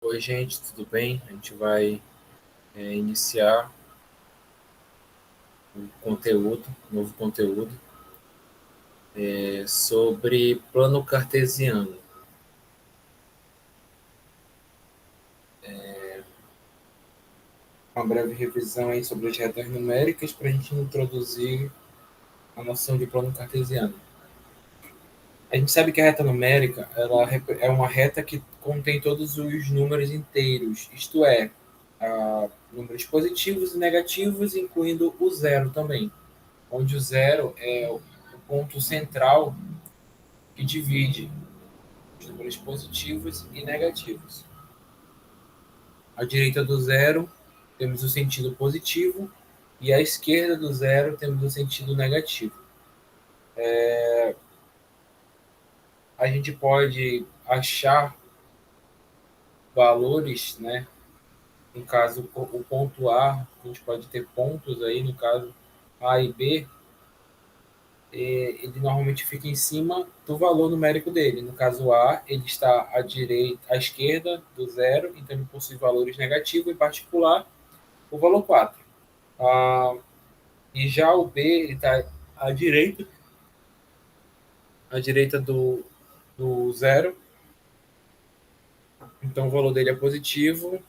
Oi, gente, tudo bem? A gente vai iniciar um conteúdo, um novo conteúdo, sobre plano cartesiano. Uma breve revisão aí sobre as retas numéricas para a gente introduzir a noção de plano cartesiano. A gente sabe que a reta numérica é uma reta que contém todos os números inteiros, isto é, números positivos e negativos, incluindo o zero também, onde o zero é o ponto central que divide os números positivos e negativos. À direita do zero temos o sentido positivo e à esquerda do zero temos o sentido negativo. A gente pode achar valores, né? No caso, o ponto A, a gente pode ter pontos aí, no caso A e B, ele normalmente fica em cima do valor numérico dele. No caso A, ele está à esquerda do zero, então ele possui valores negativos, em particular o valor 4. Ah, e já o B está à direita, à direita do zero, então o valor dele é positivo,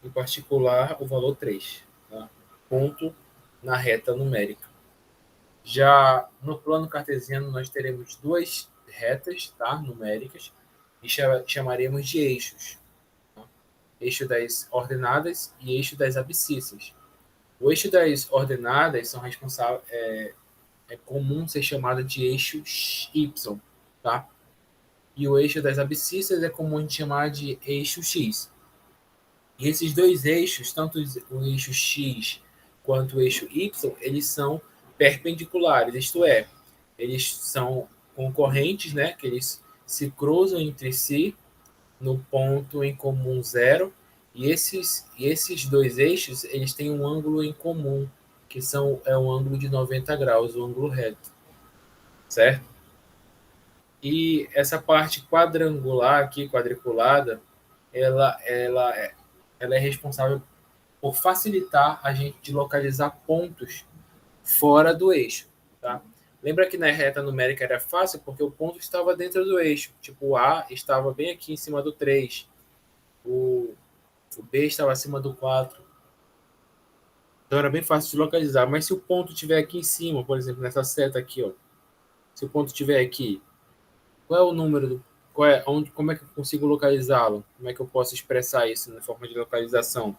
em particular o valor 3. Tá? Ponto na reta numérica. Já no plano cartesiano, nós teremos duas retas, tá, numéricas, e chamaremos de eixos. Tá? Eixo das ordenadas e eixo das abscissas. O eixo das ordenadas são responsáveis, é comum ser chamado de eixo Y, tá? E o eixo das abscissas é comum a gente chamar de eixo X. E esses dois eixos, tanto o eixo X quanto o eixo Y, eles são perpendiculares, isto é, eles são concorrentes, né? Que eles se cruzam entre si no ponto em comum zero, e esses dois eixos, eles têm um ângulo em comum, que é um ângulo de 90 graus, o ângulo reto, certo? E essa parte quadrangular aqui, quadriculada, ela é responsável por facilitar a gente de localizar pontos fora do eixo, tá? Lembra que na reta numérica era fácil porque o ponto estava dentro do eixo. Tipo, o A estava bem aqui em cima do 3, o, o B estava acima do 4. Então era bem fácil de localizar. Mas se o ponto estiver aqui em cima, por exemplo, nessa seta aqui, ó, se o ponto estiver aqui, qual é o número do, como é que eu consigo localizá-lo? Como é que eu posso expressar isso na forma de localização?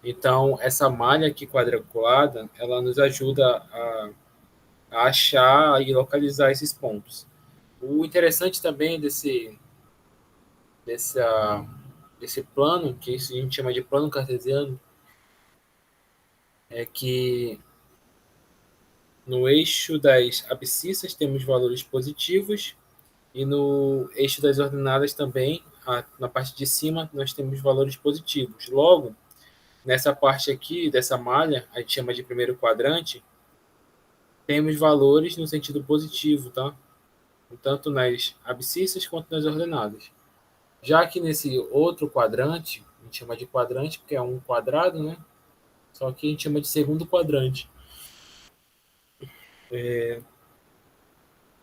Então, essa malha aqui quadriculada, ela nos ajuda a achar e localizar esses pontos. O interessante também desse, desse plano, que isso a gente chama de plano cartesiano, é que no eixo das abscissas temos valores positivos e no eixo das ordenadas também, na parte de cima, nós temos valores positivos. Logo, nessa parte aqui dessa malha, a gente chama de primeiro quadrante, temos valores no sentido positivo, tá? Tanto nas abscissas quanto nas ordenadas. Já que nesse outro quadrante, a gente chama de quadrante porque é um quadrado, né? Só que a gente chama de segundo quadrante.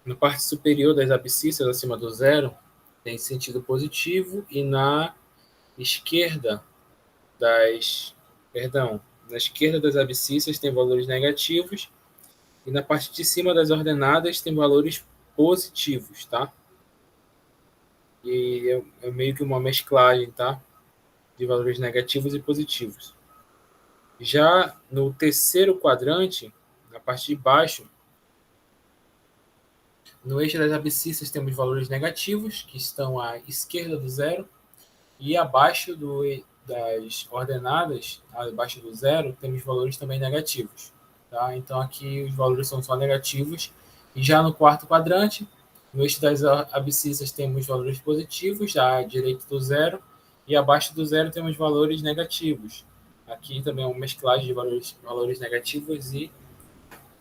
Na parte superior das abscissas, acima do zero, tem sentido positivo e na esquerda das, perdão, na esquerda das abscissas tem valores negativos e na parte de cima das ordenadas tem valores positivos, tá? E é meio que uma mesclagem, tá? De valores negativos e positivos. Já no terceiro quadrante, na parte de baixo, no eixo das abscissas temos valores negativos, que estão à esquerda do zero, e abaixo das ordenadas, abaixo do zero, temos valores também negativos. Tá? Então aqui os valores são só negativos. E já no quarto quadrante, no eixo das abscissas temos valores positivos, à direita do zero, e abaixo do zero temos valores negativos. Aqui também é uma mesclagem de valores negativos e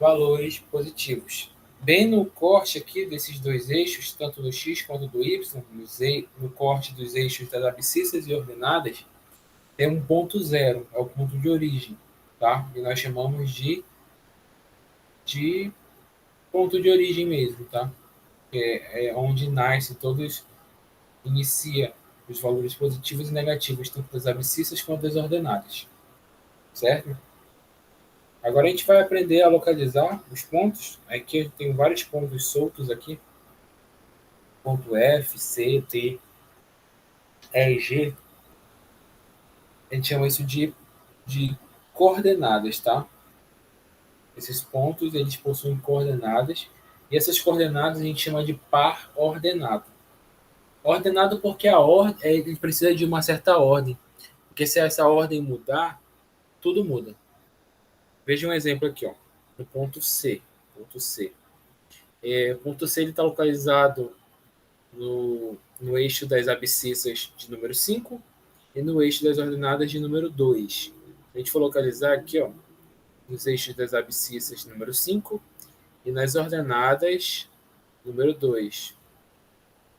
valores positivos. bem no corte aqui desses dois eixos, tanto do X quanto do Y, no corte dos eixos das abscissas e ordenadas, tem um ponto zero, é o ponto de origem, tá? E nós chamamos de ponto de origem mesmo, tá? É onde nasce todos, inicia os valores positivos e negativos, tanto das abscissas quanto das ordenadas, certo? Agora a gente vai aprender a localizar os pontos. Aqui eu tenho vários pontos soltos aqui, ponto F, C, T, E e G. A gente chama isso de coordenadas, tá? Esses pontos, eles possuem coordenadas, e essas coordenadas a gente chama de par ordenado. Ordenado porque a ordem, ele precisa de uma certa ordem, porque se essa ordem mudar, tudo muda. Veja um exemplo aqui, ó, no ponto C. Ponto C. O ponto C está localizado no eixo das abscissas de número 5 e no eixo das ordenadas de número 2. A gente for localizar aqui, ó, nos eixos das abscissas de número 5 e nas ordenadas número 2.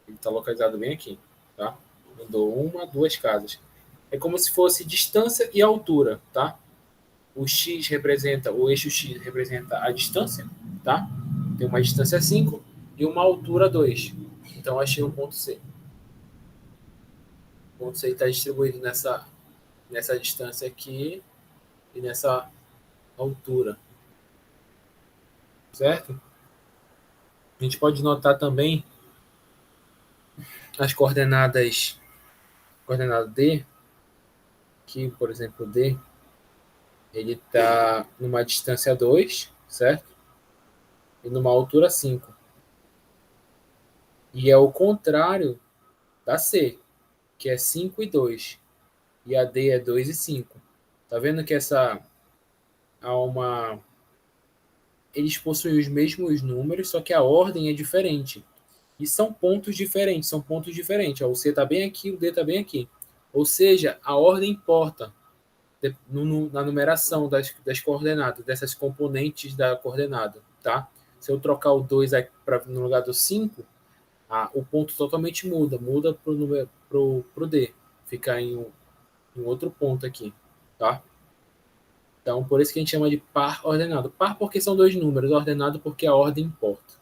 Ele está localizado bem aqui, tá? Mudou uma, duas casas. É como se fosse distância e altura, tá? O eixo X representa a distância, tá? Tem uma distância 5 e uma altura 2. Então achei o ponto C. O ponto C está distribuído nessa distância aqui e nessa altura, certo? A gente pode notar também as coordenada D, que, por exemplo, D, ele está numa distância 2, certo? E numa altura 5. E é o contrário da C, que é 5 e 2. E a D é 2 e 5. Tá vendo que há uma eles possuem os mesmos números, só que a ordem é diferente. E são pontos diferentes, são pontos diferentes. O C está bem aqui, o D está bem aqui. Ou seja, a ordem importa na numeração das coordenadas, dessas componentes da coordenada, tá? Se eu trocar o 2 no lugar do 5, o ponto totalmente muda para o D, ficar em outro ponto aqui, tá? Então, por isso que a gente chama de par ordenado. Par porque são dois números, ordenado porque a ordem importa.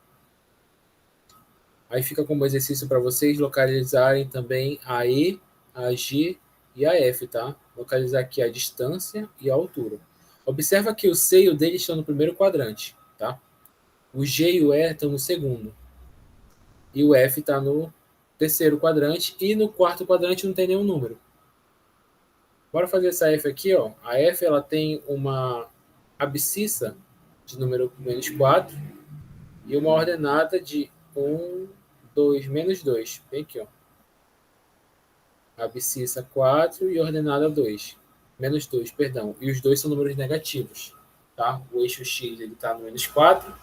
Aí fica como exercício para vocês localizarem também a E, a G e a F, tá? Localizar aqui a distância e a altura. Observa que o C e o D estão no primeiro quadrante, tá? O G e o E estão no segundo. E o F está no terceiro quadrante. E no quarto quadrante não tem nenhum número. Bora fazer essa F aqui, ó. A F ela tem uma abscissa de número menos 4 e uma ordenada de 1, 2, menos 2. Bem aqui, ó. Abscissa 4 e ordenada 2. Menos 2, perdão. E os dois são números negativos. Tá? O eixo X está no menos 4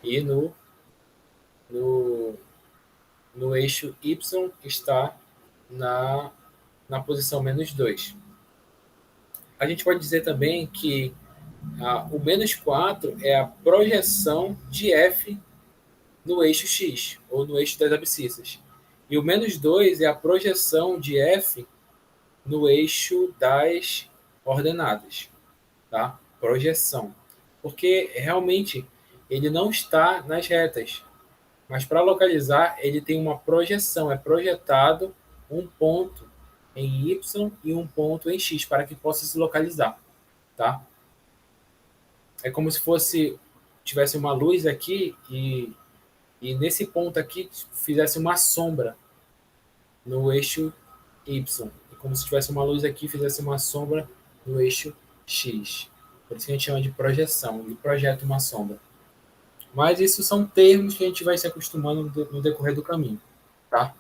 e no, no eixo Y está na posição menos 2. A gente pode dizer também que o menos 4 é a projeção de F no eixo X, ou no eixo das abscissas. E o menos 2 é a projeção de F no eixo das ordenadas. Tá? Projeção. Porque realmente ele não está nas retas. Mas para localizar, ele tem uma projeção. É projetado um ponto em Y e um ponto em X para que possa se localizar. Tá? É como se tivesse uma luz aqui e nesse ponto aqui fizesse uma sombra no eixo Y. É como se tivesse uma luz aqui e fizesse uma sombra no eixo X. Por isso que a gente chama de projeção. Ele projeta uma sombra. Mas isso são termos que a gente vai se acostumando no decorrer do caminho. Tá?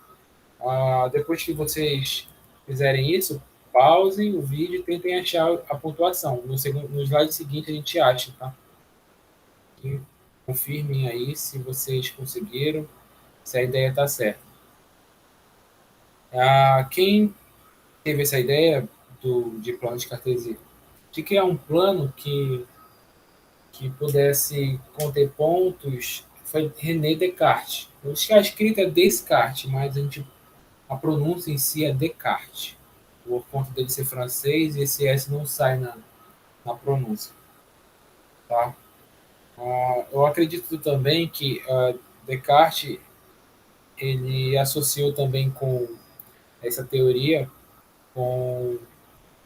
Depois que vocês fizerem isso, pausem o vídeo e tentem achar a pontuação. No slide seguinte a gente acha. Tá? E confirmem aí se vocês conseguiram, se a ideia está certa. Quem teve essa ideia de plano de cartesia? De criar um plano que pudesse conter pontos foi René Descartes. Eu acho que a escrita é Descartes, mas a pronúncia em si é Descartes. Por conta dele ser francês, esse S não sai na pronúncia. Tá? Eu acredito também que Descartes ele associou também com essa teoria com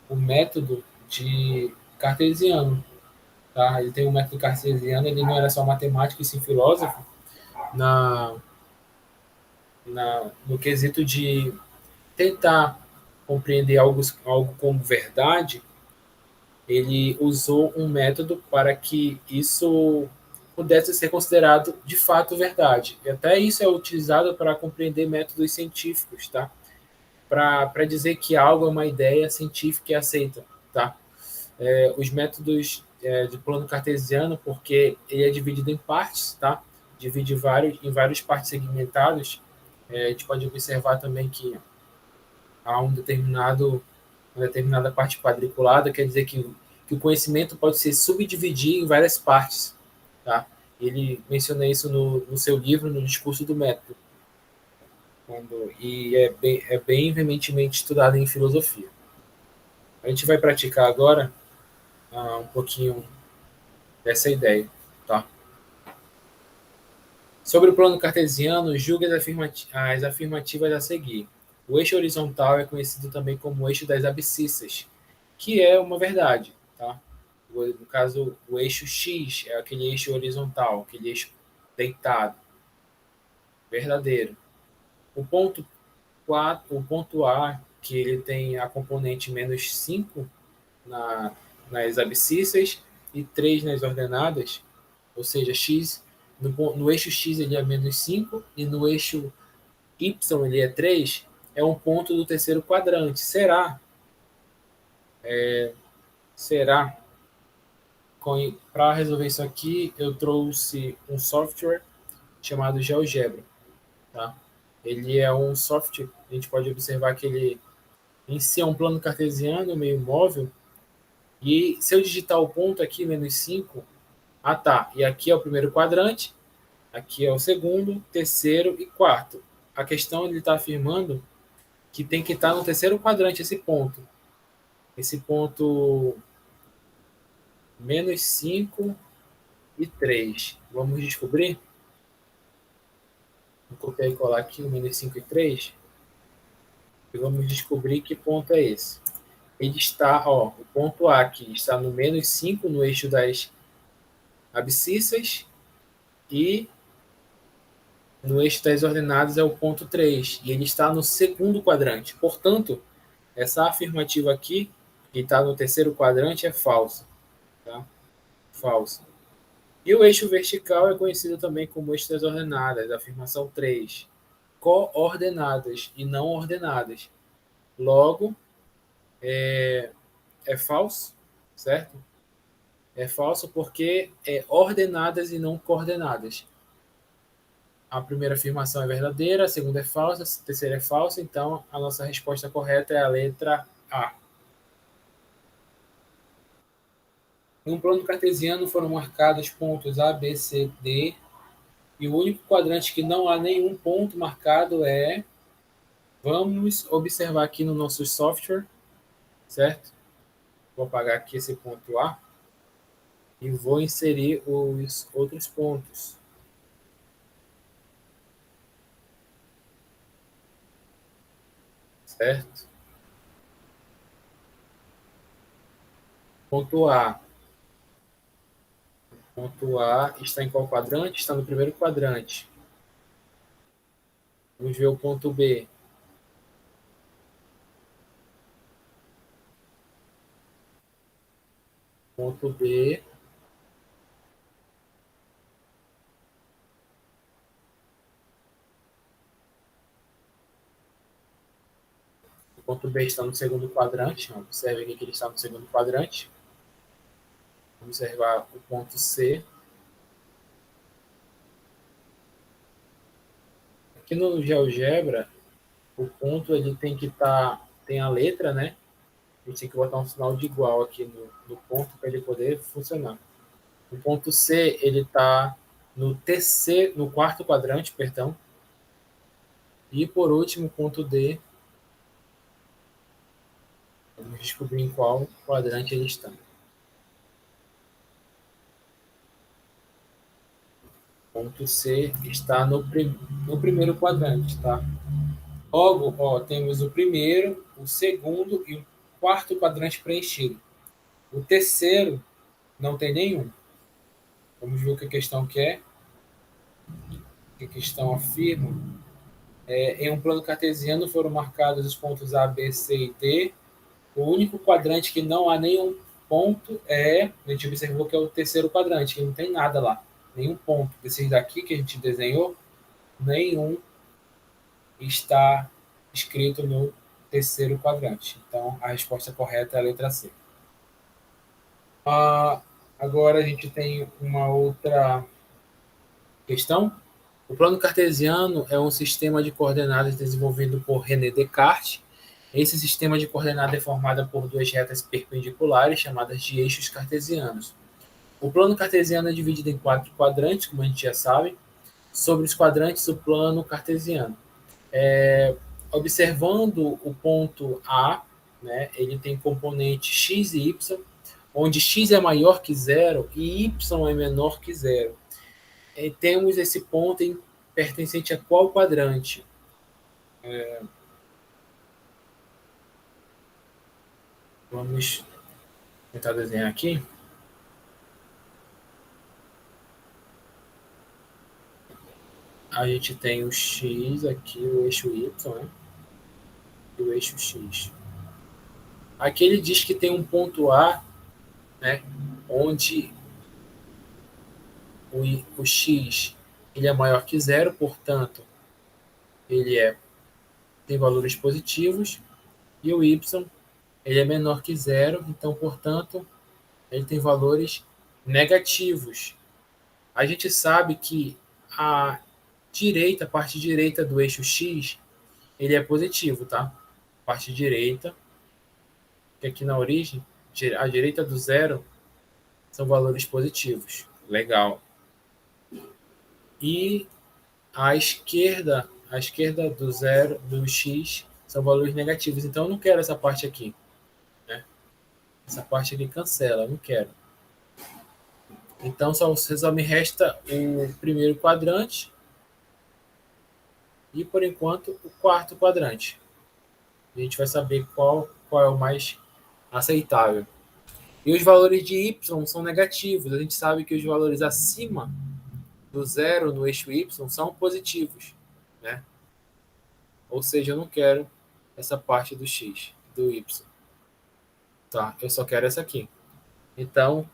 o método de cartesiano. Tá? Ele tem um método cartesiano, ele não era só matemático e sim filósofo, na, no quesito de tentar compreender algo como verdade, ele usou um método para que isso pudesse ser considerado de fato verdade. E até isso é utilizado para compreender métodos científicos, tá? Para dizer que algo é uma ideia científica e aceita, tá? Os métodos de plano cartesiano, porque ele é dividido em partes, tá? Divide em vários partes segmentados. A gente pode observar também que há uma determinada parte quadriculada, quer dizer que o conhecimento pode se subdividir em várias partes, tá? Ele menciona isso no seu livro, no discurso do método, e é bem veementemente estudado em filosofia. A gente vai praticar agora um pouquinho dessa ideia, tá? Sobre o plano cartesiano, julgue as afirmativas a seguir. O eixo horizontal é conhecido também como o eixo das abscissas, que é uma verdade, tá? No caso, o eixo X é aquele eixo horizontal, aquele eixo deitado, verdadeiro. O ponto A, que ele tem a componente -5 na, nas abscissas e 3 nas ordenadas, ou seja, x no eixo x ele é -5 e no eixo y ele é 3, é um ponto do terceiro quadrante. Será? Para resolver isso aqui, eu trouxe um software chamado GeoGebra. Tá? Ele é um software, a gente pode observar que ele em si é um plano cartesiano meio móvel, e se eu digitar o ponto aqui, -5, tá, e aqui é o primeiro quadrante, aqui é o segundo, terceiro e quarto. A questão ele está afirmando que tem que estar no terceiro quadrante esse ponto. Esse ponto -5 e 3. Vamos descobrir? Vou copiar e colar aqui o -5 e 3. E vamos descobrir que ponto é esse. Ele está, o ponto A aqui está no -5 no eixo das abscissas e no eixo das ordenadas é o ponto 3. E ele está no segundo quadrante. Portanto, essa afirmativa aqui, que está no terceiro quadrante, é falsa. Tá? Falsa. E o eixo vertical é conhecido também como eixo das ordenadas, afirmação 3. Coordenadas e não ordenadas. Logo, é falso, certo? É falso porque é ordenadas e não coordenadas. A primeira afirmação é verdadeira, a segunda é falsa, a terceira é falsa, então a nossa resposta correta é a letra A. Em um plano cartesiano foram marcados pontos A, B, C, D, e o único quadrante que não há nenhum ponto marcado é... Vamos observar aqui no nosso software, certo? Vou apagar aqui esse ponto A e vou inserir os outros pontos. Certo? Ponto A. Ponto A está em qual quadrante? Está no primeiro quadrante. Vamos ver o ponto B. Ponto B. O ponto B está no segundo quadrante. Observe aqui que ele está no segundo quadrante. Vamos observar o ponto C. Aqui no GeoGebra, o ponto ele tem que estar... Tem a letra, né? A gente tem que botar um sinal de igual aqui no ponto para ele poder funcionar. O ponto C, ele está no quarto quadrante, perdão. E por último, ponto D. Vamos descobrir em qual quadrante ele está. Ponto C está no primeiro quadrante, tá? Logo, ó, temos o primeiro, o segundo e o quarto quadrante preenchido. O terceiro não tem nenhum. Vamos ver o que a questão quer. O que a questão afirma. Em um plano cartesiano foram marcados os pontos A, B, C e D. O único quadrante que não há nenhum ponto a gente observou que é o terceiro quadrante, que não tem nada lá. Nenhum ponto. Desses daqui que a gente desenhou, nenhum está escrito no terceiro quadrante. Então, a resposta correta é a letra C. Agora a gente tem uma outra questão. O plano cartesiano é um sistema de coordenadas desenvolvido por René Descartes. Esse sistema de coordenadas é formado por duas retas perpendiculares, chamadas de eixos cartesianos. O plano cartesiano é dividido em 4 quadrantes, como a gente já sabe. Sobre os quadrantes, o plano cartesiano. Observando o ponto A, né, ele tem componente x e y, onde x é maior que zero e y é menor que zero. E temos esse ponto pertencente a qual quadrante? Vamos tentar desenhar aqui. A gente tem o x aqui, o eixo y, né? E o eixo x. Aqui ele diz que tem um ponto A, né, onde o x ele é maior que zero, portanto, ele tem valores positivos, e o y ele é menor que zero, então, portanto, ele tem valores negativos. A gente sabe que a parte direita do eixo x, ele é positivo, tá? Parte direita, que aqui na origem, a direita do zero, são valores positivos. Legal. E a esquerda do zero, do x, são valores negativos. Então, eu não quero essa parte aqui. Né? Essa parte aqui cancela, eu não quero. Então, só me resta o primeiro quadrante e, por enquanto, o quarto quadrante. A gente vai saber qual é o mais aceitável. E os valores de y são negativos. A gente sabe que os valores acima do zero no eixo y são positivos. Né? Ou seja, eu não quero essa parte do x, do y. Tá? Eu só quero essa aqui. Então,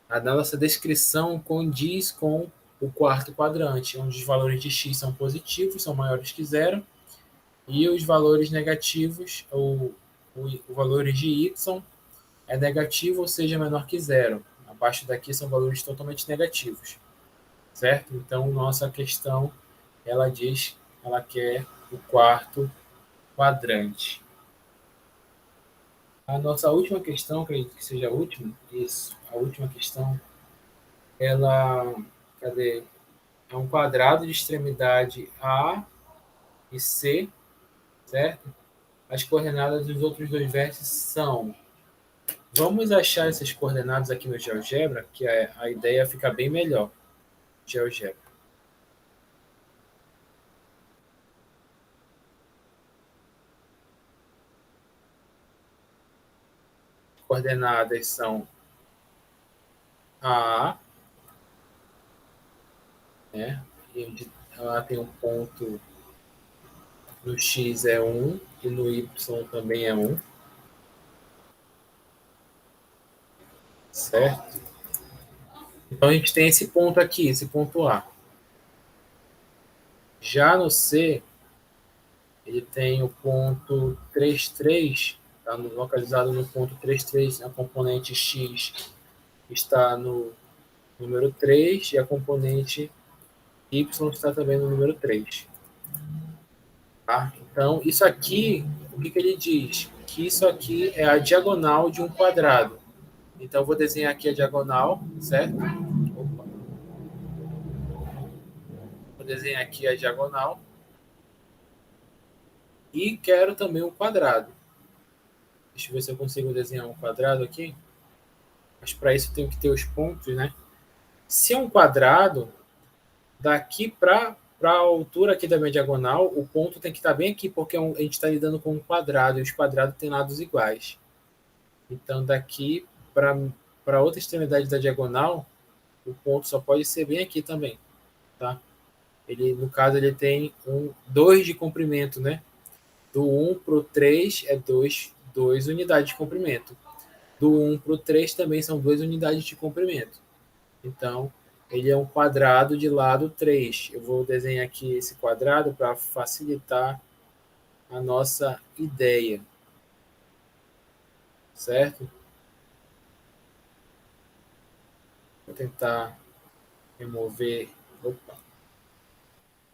a nossa descrição condiz com o quarto quadrante, onde os valores de x são positivos, são maiores que zero, e os valores negativos, o valores de y é negativo, ou seja, menor que zero. Abaixo daqui são valores totalmente negativos, certo? Então, nossa questão, ela quer o quarto quadrante. A nossa última questão, acredito que seja a última, isso, a última questão, cadê? É um quadrado de extremidade A e C, certo? As coordenadas dos outros dois vértices são... Vamos achar essas coordenadas aqui no GeoGebra, que a ideia fica bem melhor. GeoGebra. Coordenadas são A, né? E ela tem um ponto no X é 1 e no Y também é 1. Certo? Então a gente tem esse ponto aqui, esse ponto A. Já no C, ele tem o ponto 33, tá localizado no ponto 33, a componente X está no número 3 e a componente Y está também no número 3. Tá? Então, isso aqui, o que ele diz? Que isso aqui é a diagonal de um quadrado. Então, eu vou desenhar aqui a diagonal, certo? Vou desenhar aqui a diagonal. E quero também um quadrado. Deixa eu ver se eu consigo desenhar um quadrado aqui. Mas para isso eu tenho que ter os pontos, né? Se é um quadrado, daqui para a altura aqui da minha diagonal, o ponto tem que estar bem aqui, porque a gente está lidando com um quadrado, e os quadrados têm lados iguais. Então, daqui para a outra extremidade da diagonal, o ponto só pode ser bem aqui também, tá? Ele, no caso, ele tem 2 de comprimento, né? Do 1 para o 3 é 2 unidades de comprimento. Do 1 para o 3 também são 2 unidades de comprimento. Então, ele é um quadrado de lado 3. Eu vou desenhar aqui esse quadrado para facilitar a nossa ideia. Certo? Vou tentar remover. Opa,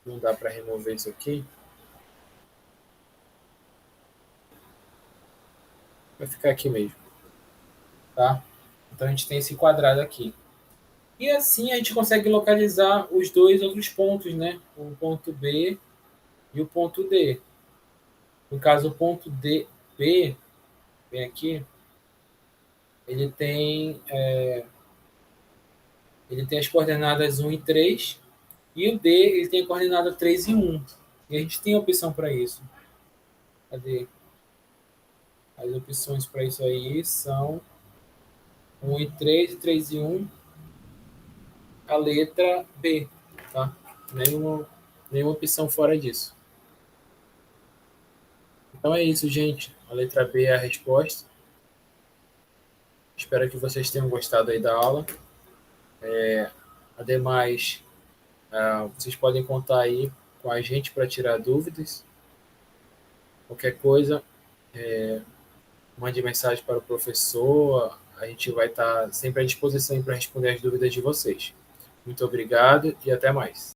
não dá para remover isso aqui. Vai ficar aqui mesmo. Tá? Então, a gente tem esse quadrado aqui. E assim a gente consegue localizar os dois outros pontos, né? O ponto B e o ponto D. No caso, o ponto B, bem aqui, ele tem, ele tem as coordenadas 1 e 3, e o D ele tem a coordenada 3 e 1. E a gente tem opção para isso. Cadê? As opções para isso aí são 1 e 3 e 3 e 1, a letra B. Tá? Nenhuma opção fora disso. Então é isso, gente. A letra B é a resposta. Espero que vocês tenham gostado aí da aula. Ademais, vocês podem contar aí com a gente para tirar dúvidas. Qualquer coisa, mande mensagem para o professor. A gente vai estar sempre à disposição para responder as dúvidas de vocês. Muito obrigado e até mais.